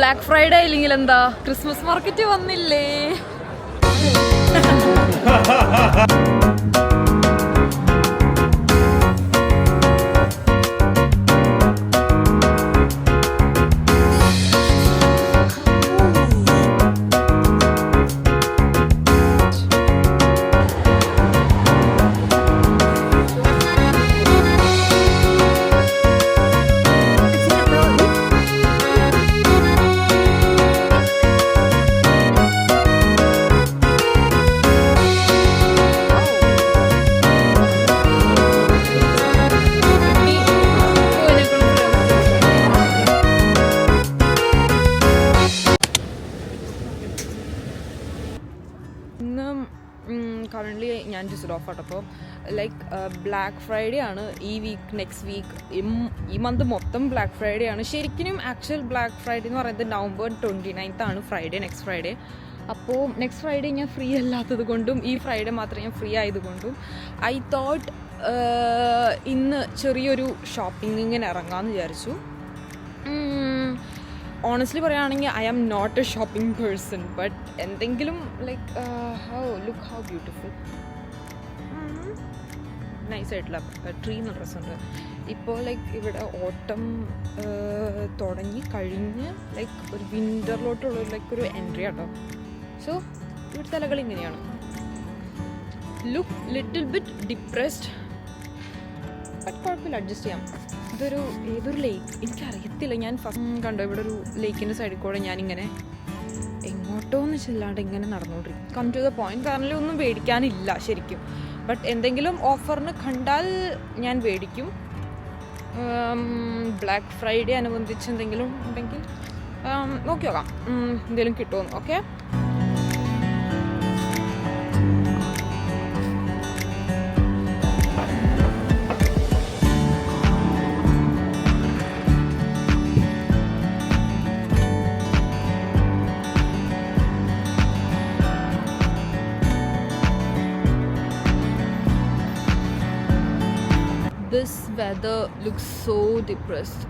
Black Friday ഇല്ലെങ്കിൽ എന്താ Christmas market വന്നില്ലേ? കറൻ്റ്ലി ഞാൻ ഡിസ്ഡോഫ് ആട്ടപ്പോൾ ലൈക്ക് ബ്ലാക്ക് ഫ്രൈഡേ ആണ് ഈ വീക്ക്. നെക്സ്റ്റ് വീക്ക് ഈ മന്ത് മൊത്തം ബ്ലാക്ക് ഫ്രൈഡേ ആണ്. ശരിക്കും ആക്ച്വൽ ബ്ലാക്ക് ഫ്രൈഡേ എന്ന് പറയുന്നത് നവംബർ 29th ആണ് ഫ്രൈഡേ, നെക്സ്റ്റ് ഫ്രൈഡേ. അപ്പോൾ നെക്സ്റ്റ് ഫ്രൈഡേ ഞാൻ ഫ്രീ അല്ലാത്തത് കൊണ്ടും ഈ ഫ്രൈഡേ മാത്രം ഞാൻ ഫ്രീ ആയതുകൊണ്ടും ഐ തോട്ട് ഇന്ന് ചെറിയൊരു ഷോപ്പിങ്ങിന് ഇറങ്ങാമെന്ന് വിചാരിച്ചു. ഓണസ്റ്റ്ലി പറയുകയാണെങ്കിൽ I am not a shopping person, but എന്തെങ്കിലും ലൈക്ക് ലുക്ക് ഹൗ ബ്യൂട്ടിഫുൾ, നൈസായിട്ടുള്ള ട്രീ എന്ന ഡ്രസ്സുണ്ട്. ഇപ്പോൾ ലൈക്ക് ഇവിടെ ഓട്ടം തുടങ്ങി കഴിഞ്ഞ് ലൈക്ക് ഒരു വിൻ്ററിലോട്ടുള്ള ലൈക്ക് ഒരു എൻട്രി ആട്ടോ. സോ ഇവിടുത്തെ തലകൾ ഇങ്ങനെയാണ്. Look little bit depressed, but കുഴപ്പമില്ല, അഡ്ജസ്റ്റ് ചെയ്യാം. ഏതൊരു ലേക്ക് എനിക്കറിയത്തില്ല. ഞാൻ ഫസ്റ്റ് കണ്ടോ ഇവിടെ ഒരു ലേക്കിൻ്റെ സൈഡിൽ കൂടെ ഞാനിങ്ങനെ എങ്ങോട്ടോന്ന് ചെല്ലാണ്ട് ഇങ്ങനെ നടന്നുകൊണ്ടിരിക്കും. Come to the point. കാരണം ഒന്നും മേടിക്കാനില്ല ശരിക്കും, ബട്ട് എന്തെങ്കിലും ഓഫറിന് കണ്ടാൽ ഞാൻ മേടിക്കും. ബ്ലാക്ക് ഫ്രൈഡേ അനുബന്ധിച്ച് എന്തെങ്കിലും ഉണ്ടെങ്കിൽ നോക്കി നോക്കാം എന്തെങ്കിലും കിട്ടുമെന്ന്. Okay, this weather looks so depressed.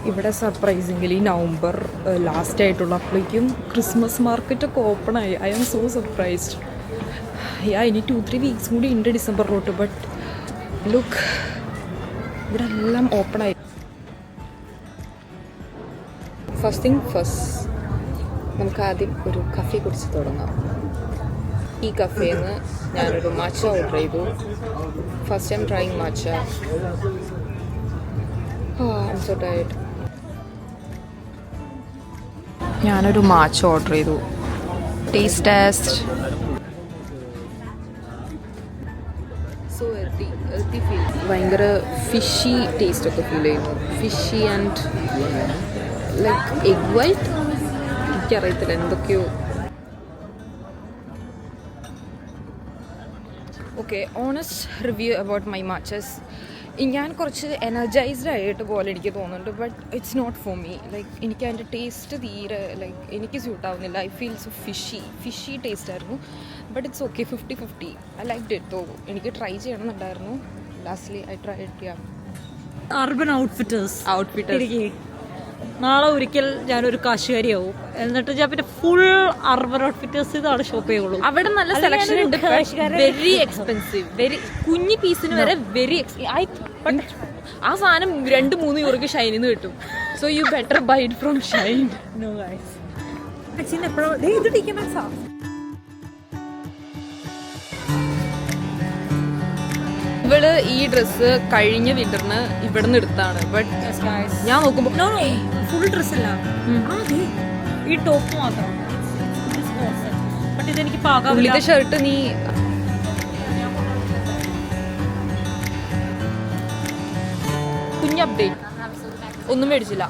ഇവിടെ സർപ്രൈസിംഗ്ലി നവംബർ ലാസ്റ്റ് ആയിട്ടുള്ള അപ്പോഴേക്കും ക്രിസ്മസ് മാർക്കറ്റൊക്കെ ഓപ്പൺ ആയി. I am so surprised. ഇനി 2-3 വീക്സ് കൂടി ഉണ്ട് ഡിസംബറിലോട്ട്. ബട്ട് ലുക്ക്, ഇവിടെ എല്ലാം ഓപ്പൺ ആയി. ഫസ്റ്റ് തിങ് ഫസ്റ്റ്, നമുക്ക് ആദ്യം ഒരു കഫേ കുടിച്ച് തുടങ്ങാം. ഈ കഫേയിൽ നിന്ന് ഞാനൊരു മാച്ച ഓർഡർ ചെയ്തു. First time trying matcha. I am so tired. ഞാനൊരു മാച്ച ഓർഡർ ചെയ്തു. Taste so earthy feel. ഭയങ്കര ഫിഷി ടേസ്റ്റൊക്കെ ഫീൽ ചെയ്യുന്നു. Fishy and like egg white, എനിക്കറിയത്തില്ല എന്തൊക്കെയോ. Okay, honest review about my matchas. ഞാൻ കുറച്ച് എനർജൈസ്ഡ് ആയിട്ട് പോലെ എനിക്ക് തോന്നുന്നുണ്ട്, but it's not for me. Like എനിക്ക് അതിൻ്റെ ടേസ്റ്റ് തീരെ ലൈക്ക് എനിക്ക് സ്യൂട്ടാവുന്നില്ല. I feel so fishy taste ആയിരുന്നു. But it's okay, 50-50. I like it. എനിക്ക് ട്രൈ ചെയ്യണമെന്നുണ്ടായിരുന്നു. Lastly I try it. Yeah, Urban Outfitters. നാളെ ഒരിക്കൽ ഞാനൊരു കാശുകാരിയാവും, എന്നിട്ട് ഞാൻ പിന്നെ ഫുൾ അർബൻ ഔട്ട്ഫിറ്റേഴ്സ് ഇതാണ് ഷോപ്പ് ചെയ്യുള്ളൂ. അവിടെ നല്ല സെലക്ഷൻ ഉണ്ട്. വെരി എക്സ്പെൻസീവ്, വെരി കുഞ്ഞു പീസിന് വരെ വെരി ആ സാധനം 2-3 യൂറോക്ക് ഷൈനിന്ന് കിട്ടും. So you better buy it from Shein. No guys, ഇത് ടിക്കറ്റ് ഇവള് ഈ ഡ്രസ്സ് കഴിഞ്ഞ വിന്ററിന് ഇവിടെ നിന്ന് എടുത്താണ്. ബട്ട് ഞാൻ നോക്കുമ്പോ ഫുൾ ഡ്രസ് അല്ല, ഈ ടോപ്പ് മാത്രം. ബട്ട് ഇതെനിക്ക് പാകാവില്ല. ഷർട്ട് നീ മേടിച്ചില്ലെങ്കിൽ അപ്ഡേറ്റ്. ഒന്നും മേടിച്ചില്ല.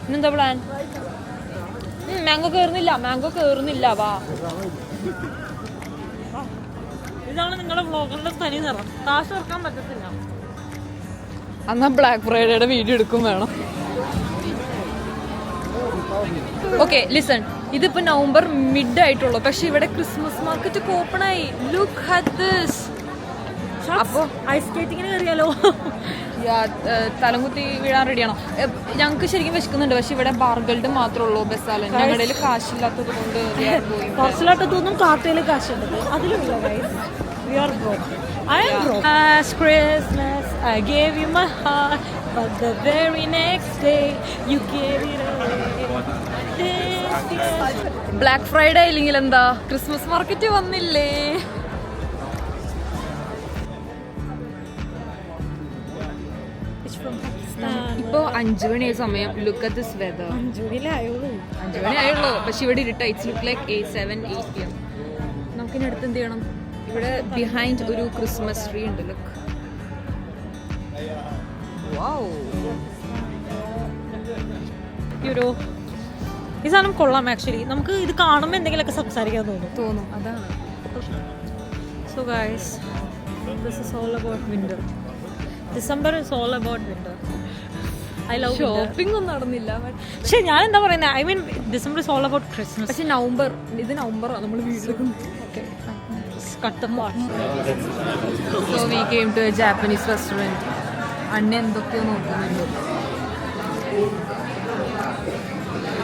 ഇന്നെന്താ പ്ലാൻ? മാംഗോ കയറുന്നില്ല. വാ, ഇതാണ് നിങ്ങളുടെ വ്ളോഗറിന്റെ തനി നിറം. കാശ് വെക്കാൻ പറ്റത്തില്ല. എന്നാ ബ്ലാക്ക് ഫ്രൈഡേയുടെ വീഡിയോ എടുക്കും വേണം. ഓക്കെ ലിസൺ, ഇതിപ്പോ നവംബർ മിഡ് ആയിട്ടുള്ളൂ, പക്ഷെ ഇവിടെ ക്രിസ്മസ് മാർക്കറ്റ് ഓപ്പൺ ആയി. Look at this. അപ്പോ ഐസ് സ്കേറ്റിങ്ങിന് കയറിയാലോ? തലകുത്തി വീഴാൻ റെഡിയാണോ? ഞങ്ങൾക്ക് ശരിക്കും വിശക്കുന്നുണ്ട്, പക്ഷെ ഇവിടെ ബാർഗൾഡ് മാത്രമേ ഉള്ളൂ ബസ്സാലൻ. ഞങ്ങളുടെ കയ്യിൽ കാശില്ലാത്തത് കൊണ്ട് കുറച്ചിലോട്ടൊന്നും കാർട്ടയിൽ കാശുണ്ടത് അതിലുള്ള we are broke. I am broke. Last Christmas I gave you my heart, but the very next day you gave it away. Black Friday ഇല്ലെങ്കിൽ എന്താ, ക്രിസ്മസ് മാർക്കറ്റ് വന്നില്ലേ? ഇപ്പൊ 5 മണി സമയം. Look at this weather. 5 മണി ആയുള്ളൂ, പക്ഷെ ഇവിടെ ഇരുട്ടാ. It's look like 7-8 PM. നമുക്കിനി അടുത്ത് എന്ത് ചെയ്യണം? ഇവിടെ ബിഹൈൻഡ് ഒരു ക്രിസ്മസ് ട്രീ ഉണ്ട്. Look, wow. ഈ സാധനം കൊള്ളാം ആക്ച്വലി. നമുക്ക് ഇത് കാണുമ്പോൾ എന്തെങ്കിലുമൊക്കെ സംസാരിക്കാൻ തോന്നും. അതാണ്. So guys, this is all about winter. December is all about winter. I love shopping ഒന്നും നടന്നില്ല. പക്ഷെ ഞാൻ എന്താ പറയുന്നത്, I mean December is all about Christmas. പക്ഷെ ഇത് നവംബറാണ്. നമ്മൾ വീട്ടിലേക്ക് cut the part. So we came to a Japanese restaurant. അണ്ണ എന്തൊക്കെയോ നോക്കുന്നുണ്ട്.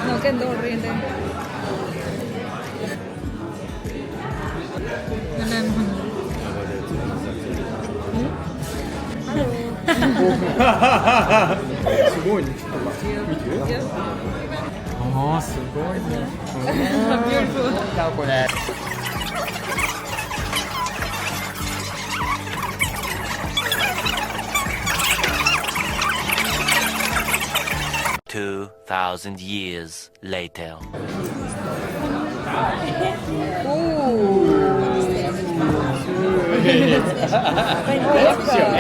നമുക്ക് എന്താ ഓർഡർ ചെയ്യണ്ടേ? Thousand years later.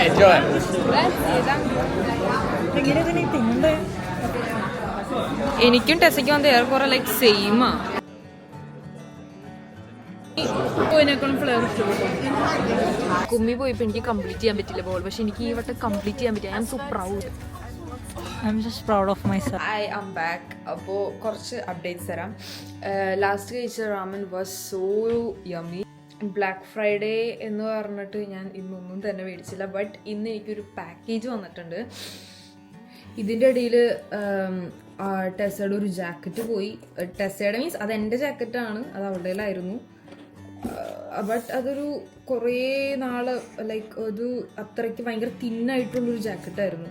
Enjoy. എനിക്കും ടെസയ്ക്കും വന്ന് ഏറെക്കുറെ ലൈക്ക് സെയിമാ. ഫ്ലേവർ കുമ്മി പോയപ്പോൾ എനിക്ക് കംപ്ലീറ്റ് ചെയ്യാൻ പറ്റില്ല ബോൾ, പക്ഷെ എനിക്ക് ഈ വട്ടം കംപ്ലീറ്റ് ചെയ്യാൻ പറ്റില്ല. I am so proud. I'm just proud of myself. I am back. അപ്പോൾ കുറച്ച് അപ്ഡേറ്റ്സ് തരാം. ലാസ്റ്റ് കഴിച്ച ramen was so yummy. Black Friday എന്ന് പറഞ്ഞിട്ട് ഞാൻ ഇന്നൊന്നും തന്നെ മേടിച്ചില്ല, ബട്ട് ഇന്ന് എനിക്കൊരു പാക്കേജ് വന്നിട്ടുണ്ട്. ഇതിൻ്റെ ഇടയിൽ ടെസയുടെ ഒരു ജാക്കറ്റ് പോയി. ടെസയുടെ മീൻസ് അത് എൻ്റെ ജാക്കറ്റാണ്, അത് അവളുടേലായിരുന്നു. ബട്ട് അതൊരു കുറേ നാള് ലൈക്ക് ഒരു അത്രയ്ക്ക് ഭയങ്കര തിന്നായിട്ടുള്ളൊരു ജാക്കറ്റായിരുന്നു.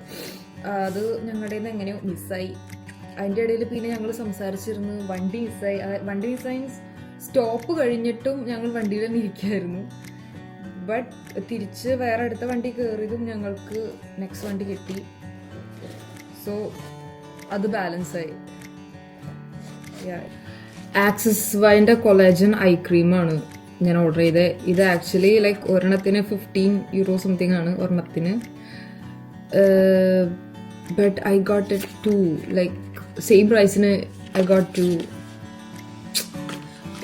അത് ഞങ്ങളുടെ നിന്ന് എങ്ങനെയോ മിസ്സായി. അതിൻ്റെ ഇടയിൽ പിന്നെ ഞങ്ങൾ സംസാരിച്ചിരുന്നു. വണ്ടി മിസ്സായി സ്റ്റോപ്പ് കഴിഞ്ഞിട്ടും ഞങ്ങൾ വണ്ടിയിൽ തന്നെ ഇരിക്കുകയായിരുന്നു. ബട്ട് തിരിച്ച് വേറെ അടുത്ത വണ്ടി കയറിയതും ഞങ്ങൾക്ക് നെക്സ്റ്റ് വണ്ടി കിട്ടി. സോ അത് ബാലൻസായി. ആക്സിസ് വൈൻ്റെ കൊളാജൻ ഐ ക്രീമാണ് ഞാൻ ഓർഡർ ചെയ്തത്. ഇത് ആക്ച്വലി ലൈക്ക് ഒരെണ്ണത്തിന് €15 സംതിങ് ആണ് ഒരെണ്ണത്തിന്. But I got it 2 like same പ്രൈസിന് ഐ ഗോട്ട് 2.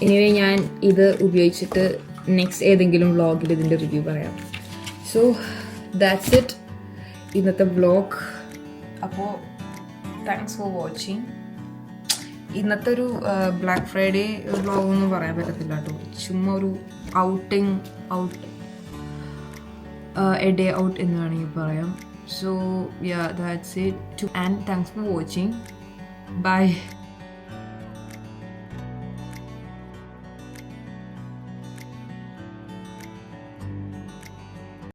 എനിവേ ഞാൻ ഇത് ഉപയോഗിച്ചിട്ട് നെക്സ്റ്റ് ഏതെങ്കിലും വ്ളോഗിൽ ഇതിൻ്റെ റിവ്യൂ പറയാം. സോ ദാറ്റ്സ് ഇറ്റ് ഇന്നത്തെ വ്ളോഗ്. അപ്പോൾ താങ്ക്സ് ഫോർ വാച്ചിങ്. ഇന്നത്തെ ഒരു ബ്ലാക്ക് ഫ്രൈഡേ വ്ളോഗൊന്നും പറയാൻ പറ്റത്തില്ല കേട്ടോ. ചുമ്മാ ഒരു എ ഡേ ഔട്ട് എന്ന് വേണമെങ്കിൽ പറയാം. So yeah, that's it. And thanks for watching. Bye.